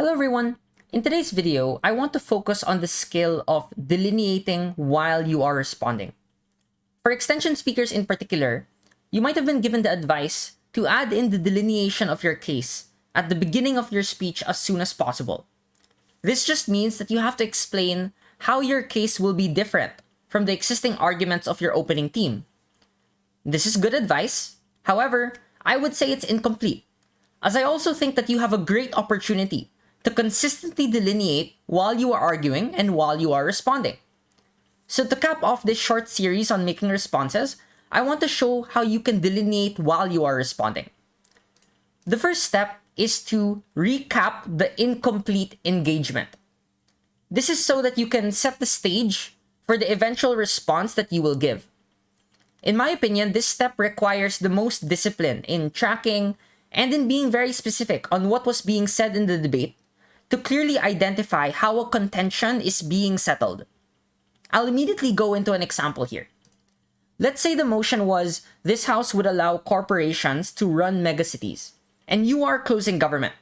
Hello everyone! In today's video, I want to focus on the skill of delineating while you are responding. For extension speakers in particular, you might have been given the advice to add in the delineation of your case at the beginning of your speech as soon as possible. This just means that you have to explain how your case will be different from the existing arguments of your opening theme. This is good advice. However, I would say it's incomplete, as I also think that you have a great opportunity to consistently delineate while you are arguing and while you are responding. So to cap off this short series on making responses, I want to show how you can delineate while you are responding. The first step is to recap the incomplete engagement. This is so that you can set the stage for the eventual response that you will give. In my opinion, this step requires the most discipline in tracking and in being very specific on what was being said in the debate to clearly identify how a contention is being settled. I'll immediately go into an example here. Let's say the motion was, this house would allow corporations to run megacities, and you are closing government.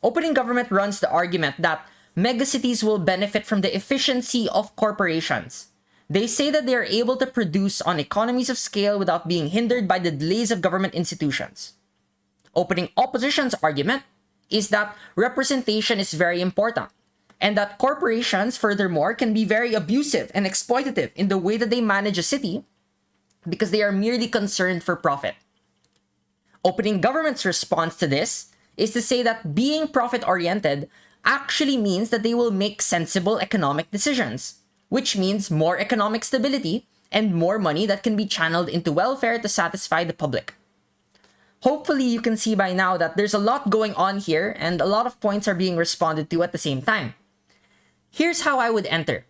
Opening government runs the argument that megacities will benefit from the efficiency of corporations. They say that they are able to produce on economies of scale without being hindered by the delays of government institutions. Opening opposition's argument is that representation is very important, and that corporations, furthermore, can be very abusive and exploitative in the way that they manage a city because they are merely concerned for profit. Opening government's response to this is to say that being profit-oriented actually means that they will make sensible economic decisions, which means more economic stability and more money that can be channeled into welfare to satisfy the public. Hopefully, you can see by now that there's a lot going on here and a lot of points are being responded to at the same time. Here's how I would enter.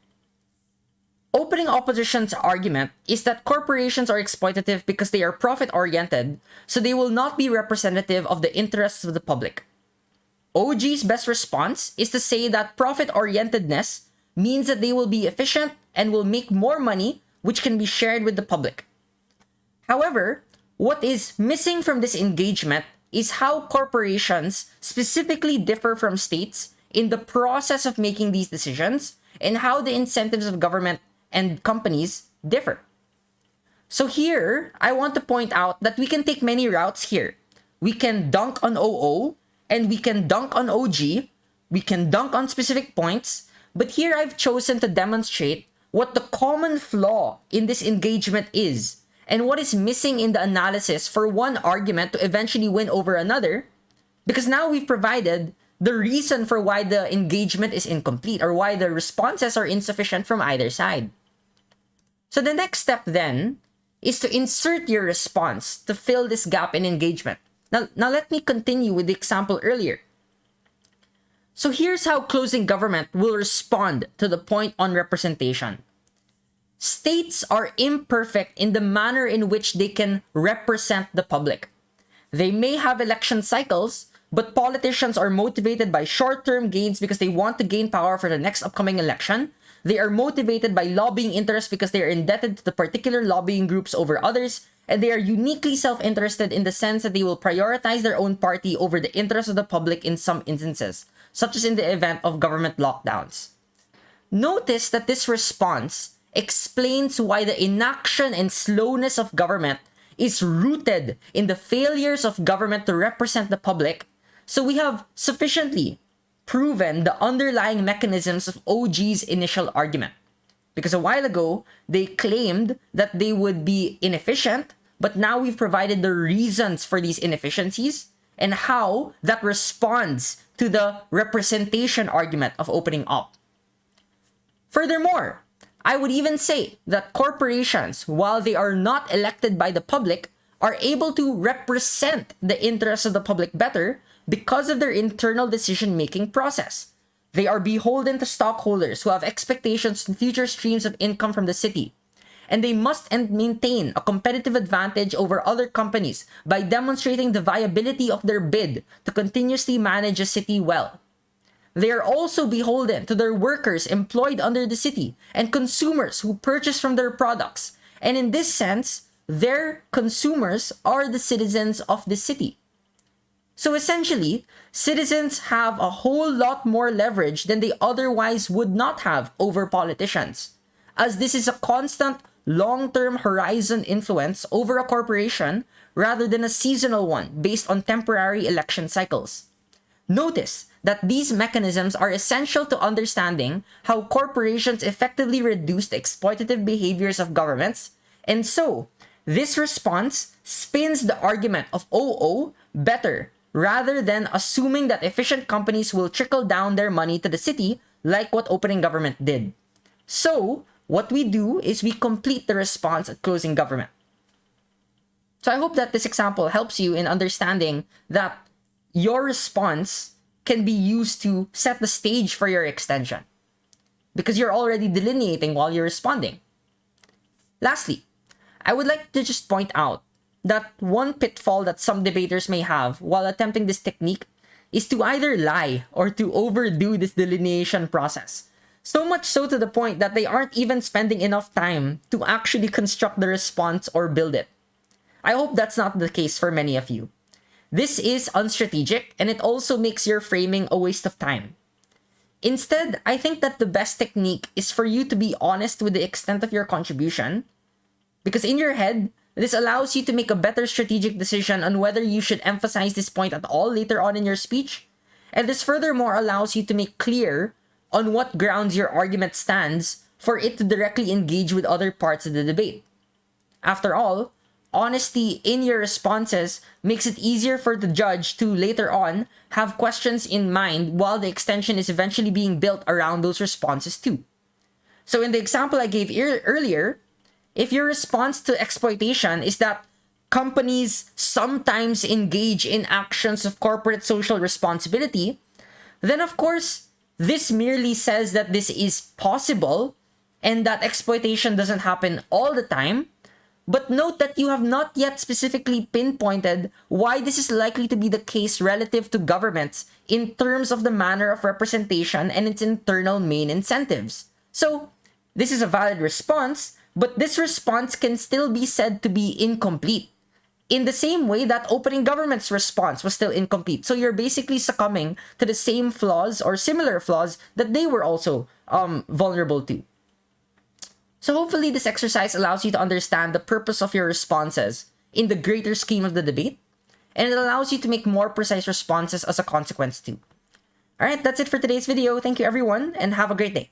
Opening opposition's argument is that corporations are exploitative because they are profit-oriented, so they will not be representative of the interests of the public. OG's best response is to say that profit-orientedness means that they will be efficient and will make more money, which can be shared with the public. However, what is missing from this engagement is how corporations specifically differ from states in the process of making these decisions and how the incentives of government and companies differ. So here, I want to point out that we can take many routes here. We can dunk on OO and we can dunk on OG. We can dunk on specific points, but here I've chosen to demonstrate what the common flaw in this engagement is and what is missing in the analysis for one argument to eventually win over another, because now we've provided the reason for why the engagement is incomplete or why the responses are insufficient from either side. So the next step then is to insert your response to fill this gap in engagement. Now let me continue with the example earlier. So here's how closing government will respond to the point on representation. States are imperfect in the manner in which they can represent the public. They may have election cycles, but politicians are motivated by short-term gains because they want to gain power for the next upcoming election. They are motivated by lobbying interests because they are indebted to the particular lobbying groups over others, and they are uniquely self-interested in the sense that they will prioritize their own party over the interests of the public in some instances, such as in the event of government lockdowns. Notice that this response explains why the inaction and slowness of government is rooted in the failures of government to represent the public, so we have sufficiently proven the underlying mechanisms of OG's initial argument. Because a while ago, they claimed that they would be inefficient, but now we've provided the reasons for these inefficiencies and how that responds to the representation argument of opening up. Furthermore, I would even say that corporations, while they are not elected by the public, are able to represent the interests of the public better because of their internal decision-making process. They are beholden to stockholders who have expectations on future streams of income from the city, and they must maintain a competitive advantage over other companies by demonstrating the viability of their bid to continuously manage a city well. They are also beholden to their workers employed under the city and consumers who purchase from their products. And in this sense, their consumers are the citizens of the city. So essentially, citizens have a whole lot more leverage than they otherwise would not have over politicians, as this is a constant long-term horizon influence over a corporation rather than a seasonal one based on temporary election cycles. Notice that these mechanisms are essential to understanding how corporations effectively reduce the exploitative behaviors of governments, and so this response spins the argument of OO better rather than assuming that efficient companies will trickle down their money to the city like what opening government did. So, what we do is we complete the response at closing government. So I hope that this example helps you in understanding that your response can be used to set the stage for your extension because you're already delineating while you're responding. Lastly, I would like to just point out that one pitfall that some debaters may have while attempting this technique is to either lie or to overdo this delineation process. So much so to the point that they aren't even spending enough time to actually construct the response or build it. I hope that's not the case for many of you. This is unstrategic and it also makes your framing a waste of time. Instead, I think that the best technique is for you to be honest with the extent of your contribution, because in your head, this allows you to make a better strategic decision on whether you should emphasize this point at all later on in your speech, and this furthermore allows you to make clear on what grounds your argument stands for it to directly engage with other parts of the debate. After all, honesty in your responses makes it easier for the judge to later on have questions in mind while the extension is eventually being built around those responses too. So in the example I gave earlier, if your response to exploitation is that companies sometimes engage in actions of corporate social responsibility, then of course, this merely says that this is possible and that exploitation doesn't happen all the time. But note that you have not yet specifically pinpointed why this is likely to be the case relative to governments in terms of the manner of representation and its internal main incentives. So, this is a valid response, but this response can still be said to be incomplete. In the same way that opening government's response was still incomplete. So you're basically succumbing to the same flaws or similar flaws that they were also vulnerable to. So hopefully this exercise allows you to understand the purpose of your responses in the greater scheme of the debate, and it allows you to make more precise responses as a consequence too. Alright, that's it for today's video. Thank you everyone, and have a great day.